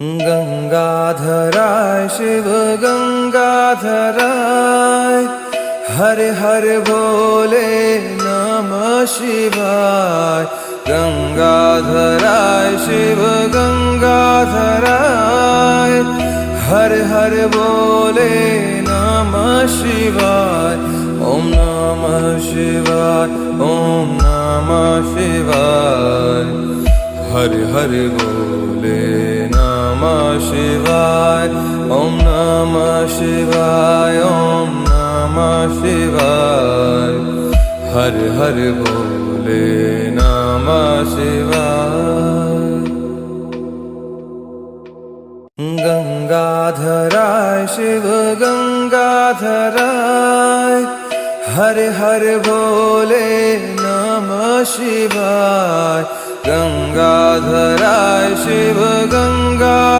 गंगाधराय शिव गंगाधराय, हर हर भोले नमः शिवाय। गंगाधराय शिव गंगाधराय, हर हर भोले नमः शिवाय। ओम नमः शिवाय, ओम नमः शिवाय। हर हर भोले नमः शिवाय, ओम नमः शिवाय, ओम नमः शिवाय। हर हर भोले नमः शिवाय। गंगाधराय शिव गंगाधराय, हर हर भोले नमः शिवाय। गंगाधराय शिव गंगा